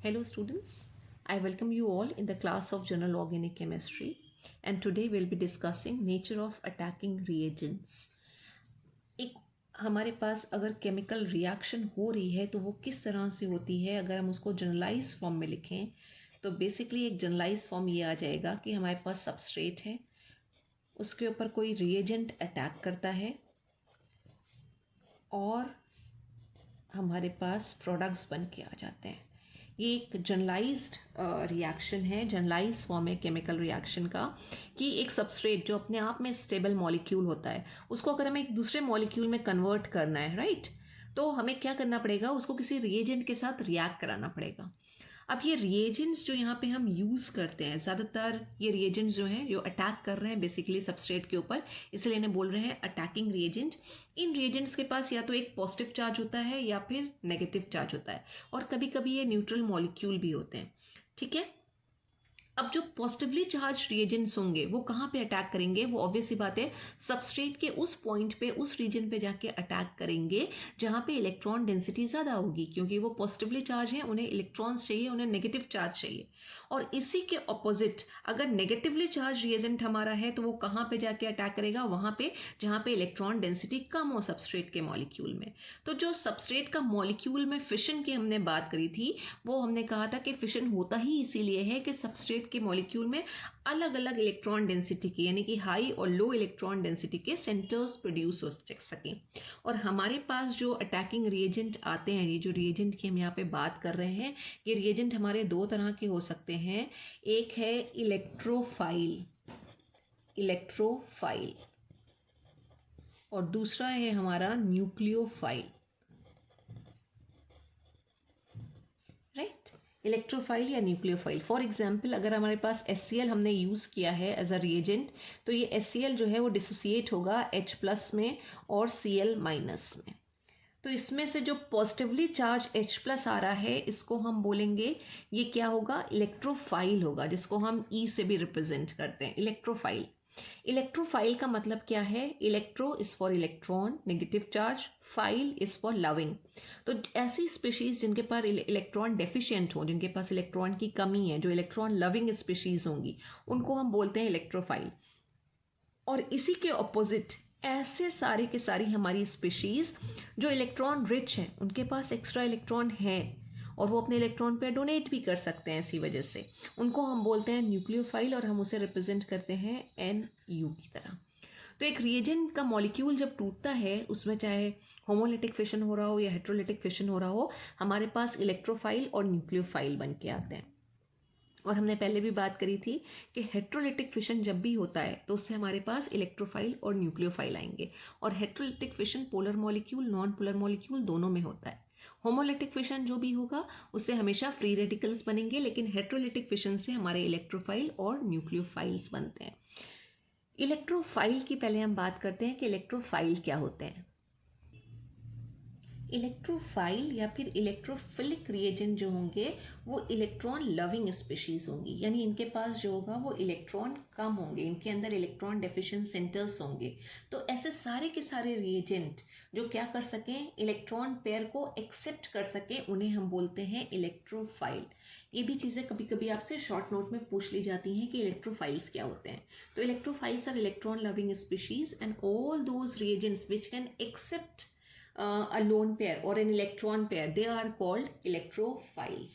Hello students, I welcome you all in the class of General Organic Chemistry and today we'll be discussing nature of attacking reagents. एक हमारे पास अगर chemical reaction हो रही है तो वो किस तरह से होती है, अगर हम उसको जनरलाइज फॉर्म में लिखें तो बेसिकली एक जनरलाइज फॉर्म ये आ जाएगा कि हमारे पास सबस्ट्रेट है, उसके ऊपर कोई रिएजेंट अटैक करता है और हमारे पास प्रोडक्ट्स बन के आ जाते हैं. ये एक जनरलाइज्ड रिएक्शन है, जनरलाइज फॉर्म है केमिकल रिएक्शन का कि एक सबस्ट्रेट जो अपने आप में स्टेबल मॉलिक्यूल होता है उसको अगर हमें एक दूसरे मॉलिक्यूल में कन्वर्ट करना है, राइट, तो हमें क्या करना पड़ेगा, उसको किसी रिएजेंट के साथ रिएक्ट कराना पड़ेगा. अब ये रिएजेंट्स जो यहाँ पे हम यूज़ करते हैं, ज़्यादातर ये रिएजेंट्स जो हैं जो अटैक कर रहे हैं बेसिकली सबस्ट्रेट के ऊपर, इसलिए इन्हें बोल रहे हैं अटैकिंग रिएजेंट. इन रिएजेंट्स के पास या तो एक पॉजिटिव चार्ज होता है या फिर नेगेटिव चार्ज होता है और कभी कभी ये न्यूट्रल मॉलिक्यूल भी होते हैं. ठीक है, अब जो पॉजिटिवली चार्ज रिएजेंट्स होंगे वो कहाँ पे अटैक करेंगे, वो ऑब्वियस सी बात है सबस्ट्रेट के उस पॉइंट पे, उस रीजन पे जाके अटैक करेंगे जहाँ पे इलेक्ट्रॉन डेंसिटी ज़्यादा होगी, क्योंकि वो पॉजिटिवली चार्ज है, उन्हें इलेक्ट्रॉन्स चाहिए, उन्हें नेगेटिव चार्ज चाहिए. और इसी के ऑपोजिट अगर नेगेटिवली चार्ज रिएजेंट हमारा है तो वो कहाँ पे जाके अटैक करेगा, वहाँ पे जहाँ पे इलेक्ट्रॉन डेंसिटी कम हो सबस्ट्रेट के मॉलिक्यूल में. तो जो सबस्ट्रेट का मॉलिक्यूल में फिशन की हमने बात करी थी, वो हमने कहा था कि फिशन होता ही इसीलिए है कि सबस्ट्रेट के मॉलिक्यूल में अलग अलग इलेक्ट्रॉन डेंसिटी की, यानी कि हाई और लो इलेक्ट्रॉन डेंसिटी के सेंटर्स प्रोड्यूस हो सकें. और हमारे पास जो अटैकिंग रिएजेंट आते हैं, ये जो रिएजेंट की हम यहाँ पे बात कर रहे हैं, ये रिएजेंट हमारे दो तरह के हो सकते हैं. एक है इलेक्ट्रोफाइल और दूसरा है हमारा न्यूक्लियोफाइल. राइट, इलेक्ट्रोफाइल या न्यूक्लियोफाइल. फॉर एग्जाम्पल अगर हमारे पास HCl हमने यूज़ किया है एज अ रिएजेंट, तो ये HCl जो है वो डिसोसिएट होगा H+ में और Cl- में. तो इसमें से जो पॉजिटिवली चार्ज H+ आ रहा है इसको हम बोलेंगे, ये क्या होगा, इलेक्ट्रोफाइल होगा, जिसको हम E से भी रिप्रेजेंट करते हैं, इलेक्ट्रोफाइल. इलेक्ट्रोफाइल का मतलब क्या है, electro is for electron, negative charge, file is for loving. तो ऐसी स्पीशीज जिनके पास इलेक्ट्रॉन डेफिशिएंट हो, जिनके पास इलेक्ट्रॉन की कमी है, जो इलेक्ट्रॉन लविंग स्पीशीज होंगी, उनको हम बोलते हैं इलेक्ट्रोफाइल. और इसी के ऑपोजिट ऐसे सारे के सारी हमारी स्पीशीज जो इलेक्ट्रॉन रिच हैं, उनके पास एक्स्ट्रा इलेक्ट्रॉन है और वो अपने इलेक्ट्रॉन पे डोनेट भी कर सकते हैं, इसी वजह से उनको हम बोलते हैं न्यूक्लियोफाइल और हम उसे रिप्रेजेंट करते हैं NU की तरह. तो एक रिएजेंट का मॉलिक्यूल जब टूटता है, उसमें चाहे होमोलिटिक फिशन हो रहा हो या हेट्रोलिटिक फिशन हो रहा हो, हमारे पास इलेक्ट्रोफाइल और न्यूक्लियोफाइल बन के आते हैं. और हमने पहले भी बात करी थी कि हेट्रोलिटिक फिशन जब भी होता है तो उससे हमारे पास इलेक्ट्रोफाइल और न्यूक्लियोफाइल आएंगे. और heterolytic fission polar molecule, non polar molecule दोनों में होता है. होमोलिटिक फिशन जो भी होगा उससे हमेशा फ्री रेडिकल्स बनेंगे, लेकिन हेट्रोलिटिक फिशन से हमारे इलेक्ट्रोफाइल और न्यूक्लियोफाइल्स बनते हैं. इलेक्ट्रोफाइल की पहले हम बात करते हैं कि इलेक्ट्रोफाइल क्या होते हैं. इलेक्ट्रोफाइल या फिर इलेक्ट्रोफिलिक रिएजेंट जो होंगे वो इलेक्ट्रॉन लविंग स्पीशीज होंगी, यानी इनके पास जो होगा वो इलेक्ट्रॉन कम होंगे, इनके अंदर इलेक्ट्रॉन डेफिशिएंट सेंटर्स होंगे. तो ऐसे सारे के सारे रिएजेंट जो क्या कर सकें, इलेक्ट्रॉन पेयर को एक्सेप्ट कर सकें, उन्हें हम बोलते हैं इलेक्ट्रोफाइल. ये भी चीज़ें कभी कभी आपसे शॉर्ट नोट में पूछ ली जाती हैं कि इलेक्ट्रोफाइल्स क्या होते हैं. तो electrophiles are electron loving species and all those reagents which can accept a lone pair or an electron pair, they are called electrophiles.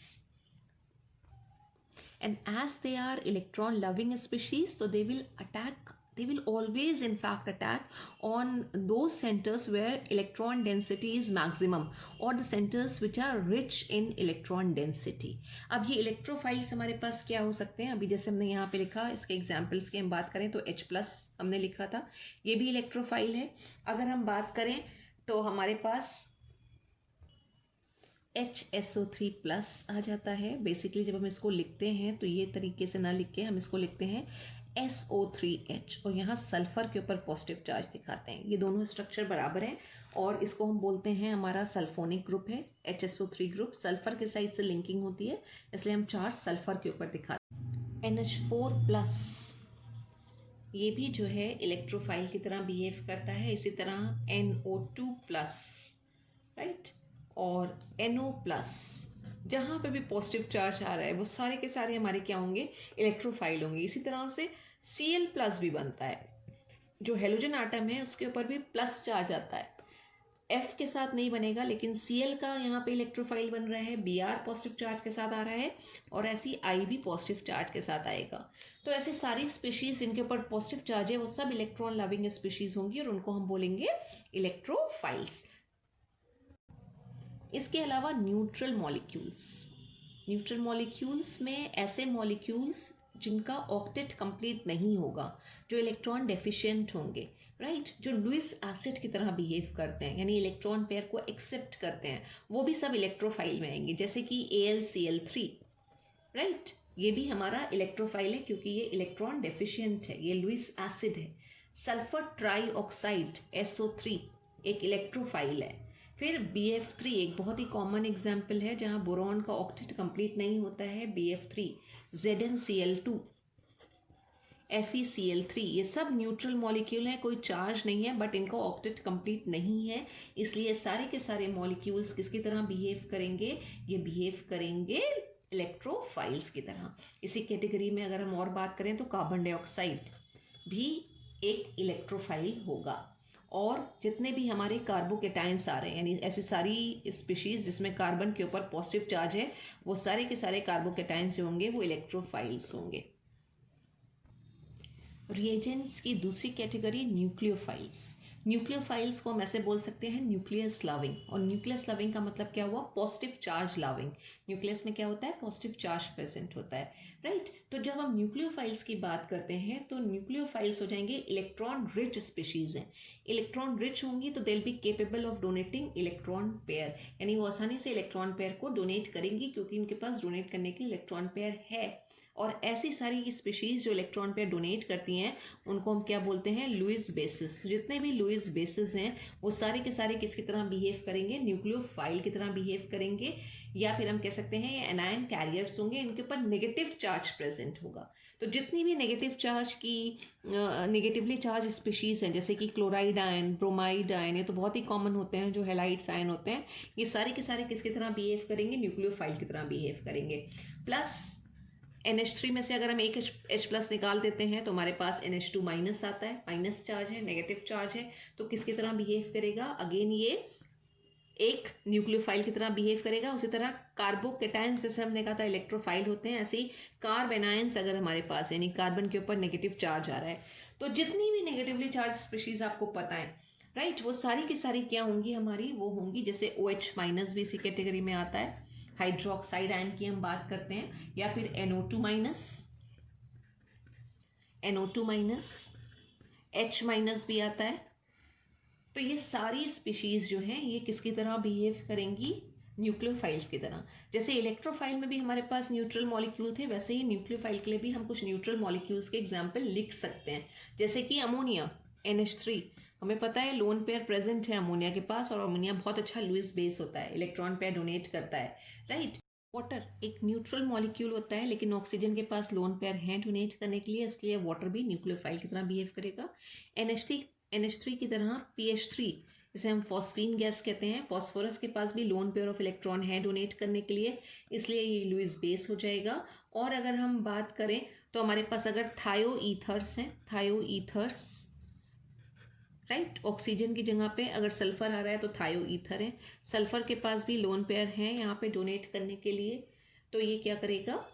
And as they are electron loving species, so they will always in fact attack on those centers where electron density is maximum or the centers which are rich in electron density. अब ये electrophiles हमारे पास क्या हो सकते हैं, अभी जैसे हमने यहाँ पे लिखा, इसके examples की हम बात करें तो H+ हमने लिखा था, ये भी electrophile है. अगर हम बात करें तो हमारे पास HSO3+ आ जाता है. बेसिकली जब हम इसको लिखते हैं तो ये तरीके से ना लिख के हम इसको लिखते हैं SO3H और यहाँ सल्फर के ऊपर पॉजिटिव चार्ज दिखाते हैं. ये दोनों स्ट्रक्चर बराबर हैं और इसको हम बोलते हैं हमारा सल्फोनिक ग्रुप है. HSO3 ग्रुप सल्फर के साइड से लिंकिंग होती है, इसलिए हम चार्ज सल्फर के ऊपर दिखाते हैं. NH4+ ये भी जो है इलेक्ट्रोफाइल की तरह बिहेव करता है. इसी तरह NO2+, राइट, और NO+, जहाँ पे भी पॉजिटिव चार्ज आ रहा है वो सारे के सारे हमारे क्या होंगे, इलेक्ट्रोफाइल होंगे। इसी तरह से Cl+ भी बनता है, जो हेलोजन आटम है उसके ऊपर भी प्लस चार्ज आता है। F के साथ नहीं बनेगा, लेकिन Cl का यहाँ पे इलेक्ट्रोफाइल बन रहा है, Br पॉजिटिव चार्ज के साथ आ रहा है और ऐसी I भी पॉजिटिव चार्ज के साथ आएगा। तो ऐसी सारी स्पीशीज जिनके ऊपर पॉजिटिव चार्ज है वो सब इलेक्ट्रॉन लविंग स्पीशीज होंगी और उनको हम बोलेंगे इलेक्ट्रोफाइल्स। इसके अलावा न्यूट्रल मॉलिक्यूल्स में ऐसे मॉलिक्यूल्स जिनका ऑक्टेट कंप्लीट नहीं होगा, जो इलेक्ट्रॉन डेफिशिएंट होंगे, राइट, जो लुईस एसिड की तरह बिहेव करते हैं, यानी इलेक्ट्रॉन पेयर को एक्सेप्ट करते हैं, वो भी सब इलेक्ट्रोफाइल में आएंगे। जैसे कि AlCl3, राइट, ये भी हमारा इलेक्ट्रोफाइल है क्योंकि ये इलेक्ट्रॉन डेफिशिएंट है, ये लुईस एसिड है। सल्फर ट्राईऑक्साइड SO3 एक इलेक्ट्रोफाइल है। फिर BF3 एक बहुत ही कॉमन एग्जाम्पल है जहाँ बोरॉन का ऑक्टेट कंप्लीट नहीं होता है, BF3, ZnCl2, FeCl3, ये सब न्यूट्रल मॉलिक्यूल है, कोई चार्ज नहीं है बट इनका ऑक्टेट कंप्लीट नहीं है, इसलिए सारे के सारे मॉलिक्यूल्स किसकी तरह बिहेव करेंगे, ये बिहेव करेंगे इलेक्ट्रोफाइल्स की तरह। इसी कैटेगरी में अगर हम और बात करें तो कार्बन डाइऑक्साइड भी एक इलेक्ट्रोफाइल होगा। और जितने भी हमारे कार्बोकेटाइंस आ रहे हैं, यानी ऐसी सारी स्पीशीज जिसमें कार्बन के ऊपर पॉजिटिव चार्ज है, वो सारे के सारे कार्बोकेटाइंस जो होंगे वो इलेक्ट्रोफाइल्स होंगे। रिएजेंट्स की दूसरी कैटेगरी न्यूक्लियोफाइल्स को हम ऐसे बोल सकते हैं न्यूक्लियस लविंग। और न्यूक्लियस लविंग का मतलब क्या हुआ, पॉजिटिव चार्ज लविंग। न्यूक्लियस में क्या होता है, पॉजिटिव चार्ज प्रेजेंट होता है, राइट। तो जब हम न्यूक्लियोफाइल्स की बात करते हैं तो न्यूक्लियोफाइल्स हो जाएंगे इलेक्ट्रॉन रिच स्पीशीज हैं। इलेक्ट्रॉन रिच होंगी तो they will be capable of donating electron pair, यानी वो आसानी से इलेक्ट्रॉन पेयर को डोनेट करेंगी क्योंकि इनके पास डोनेट करने के लिए इलेक्ट्रॉन पेयर है। और ऐसी सारी स्पीशीज जो इलेक्ट्रॉन पेयर डोनेट करती हैं उनको हम क्या बोलते हैं, लुईस बेसिस। तो जितने भी लुईस बेसिस हैं वो सारे के सारे किसकी तरह बिहेव करेंगे, न्यूक्लियोफाइल की तरह बिहेव करेंगे। या फिर हम कह सकते हैं ये एनायन कैरियर्स होंगे, इनके ऊपर नेगेटिव चार्ज प्रेजेंट होगा। तो जितनी भी नेगेटिवली चार्ज स्पीशीज हैं, जैसे कि क्लोराइड आयन, ब्रोमाइड आयन, ये तो बहुत ही कॉमन होते हैं, जो हेलाइड्स आयन होते हैं, ये सारे के सारे किसकी तरह बिहेव करेंगे, न्यूक्लियोफाइल की तरह बिहेव करेंगे। प्लस NH3 में से अगर हम एक H+ निकाल देते हैं तो हमारे पास NH2- आता है, माइनस चार्ज है, नेगेटिव चार्ज है, तो किसकी तरह बिहेव करेगा, अगेन ये एक न्यूक्लियोफाइल की तरह बिहेव करेगा। उसी तरह कार्बोकेटाइंस जैसे हमने कहा था इलेक्ट्रोफाइल होते हैं, ऐसे ही कार्बेनाइंस अगर हमारे पास यानी कार्बन के ऊपर नेगेटिव चार्ज आ रहा है, तो जितनी भी नेगेटिवली चार्ज स्पीशीज आपको पता है, राइट, वो सारी की सारी क्या होंगी हमारी, वो होंगी जैसे OH- भी इसी कैटेगरी में आता है। हाइड्रोक्साइड आयन की हम बात करते हैं, या फिर NO2-, H- भी आता है। तो ये सारी स्पीशीज जो हैं ये किसकी तरह बिहेव करेंगी, न्यूक्लियोफाइल्स की तरह। जैसे इलेक्ट्रोफाइल में भी हमारे पास न्यूट्रल मॉलिक्यूल थे, वैसे ही न्यूक्लियोफाइल के लिए भी हम कुछ न्यूट्रल मॉलिक्यूल्स के एग्जाम्पल लिख सकते हैं। जैसे कि अमोनिया NH3, हमें पता है लोन पेयर प्रेजेंट है अमोनिया के पास, और अमोनिया बहुत अच्छा लुईस बेस होता है, इलेक्ट्रॉन पेयर डोनेट करता है, राइट। वाटर एक न्यूट्रल मॉलिक्यूल होता है, लेकिन ऑक्सीजन के पास लोन पेयर हैं डोनेट करने के लिए, इसलिए वाटर भी न्यूक्लियोफाइल की तरह बिहेव करेगा। NH3 की तरह PH3, जिसे हम फॉस्फीन गैस कहते हैं, फॉस्फोरस के पास भी लोन पेयर ऑफ इलेक्ट्रॉन है डोनेट करने के लिए, इसलिए ये लुईस बेस हो जाएगा। और अगर हम बात करें तो हमारे पास अगर थायोईथर्स हैं, राइट, ऑक्सीजन की जगह पे अगर सल्फर आ रहा है तो थायोईथर है, सल्फर के पास भी लोन पेयर है यहाँ पे डोनेट करने के लिए, तो ये क्या करेगा,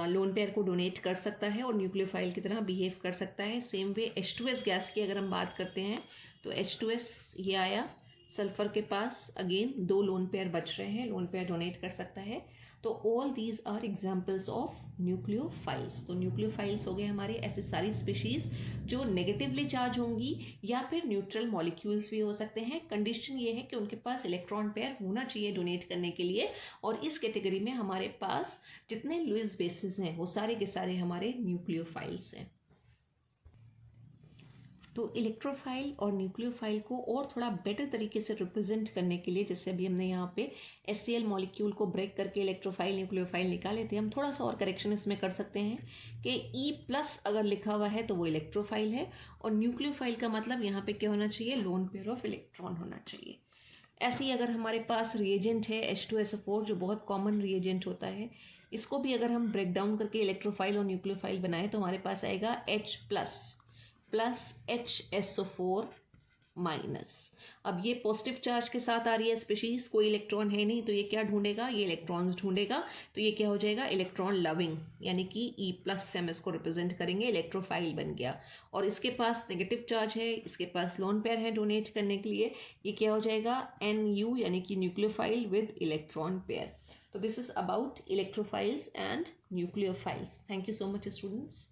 लोन पेयर को डोनेट कर सकता है और न्यूक्लियोफाइल की तरह बिहेव कर सकता है। सेम वे H2S गैस की अगर हम बात करते हैं तो H2S ये आया, सल्फर के पास अगेन 2 लोन पेयर बच रहे हैं, लोन पेयर डोनेट कर सकता है। तो all these are examples of nucleophiles. तो न्यूक्लियोफाइल्स हो गए हमारे ऐसी सारी स्पीशीज जो नेगेटिवली चार्ज होंगी या फिर न्यूट्रल मॉलिक्यूल्स भी हो सकते हैं। कंडीशन ये है कि उनके पास इलेक्ट्रॉन पेयर होना चाहिए डोनेट करने के लिए, और इस कैटेगरी में हमारे पास जितने लुईस बेसिस हैं वो सारे के सारे हमारे न्यूक्लियोफाइल्स हैं। तो इलेक्ट्रोफाइल और न्यूक्लियोफाइल को और थोड़ा बेटर तरीके से रिप्रेजेंट करने के लिए, जैसे अभी हमने यहाँ पे HCl मॉलिक्यूल को ब्रेक करके इलेक्ट्रोफाइल न्यूक्लियोफाइल निकाले थे, हम थोड़ा सा और करेक्शन इसमें कर सकते हैं कि E+ अगर लिखा हुआ है तो वो इलेक्ट्रोफाइल है, और न्यूक्लियोफाइल का मतलब यहाँ पे क्या होना चाहिए, लोन पेयर ऑफ इलेक्ट्रॉन होना चाहिए। ऐसे ही अगर हमारे पास रिएजेंट है H2SO4 जो बहुत कॉमन रिएजेंट होता है, इसको भी अगर हम ब्रेक डाउन करके इलेक्ट्रोफाइल और न्यूक्लियोफाइल बनाएं तो हमारे पास आएगा H प्लस HSO4 माइनस। अब ये पॉजिटिव चार्ज के साथ आ रही है स्पीशीज, कोई इलेक्ट्रॉन है नहीं, तो ये क्या ढूंढेगा, ये इलेक्ट्रॉन्स ढूंढेगा। तो ये क्या हो जाएगा, इलेक्ट्रॉन लविंग, यानी कि E+ से हम इसको रिप्रेजेंट करेंगे, इलेक्ट्रोफाइल बन गया। और इसके पास नेगेटिव चार्ज है, इसके पास लोन पेयर है डोनेट करने के लिए, ये क्या हो जाएगा Nu, यानी कि न्यूक्लियोफाइल विद इलेक्ट्रॉन पेयर। तो this is about electrophiles and nucleophiles. Thank you so much students.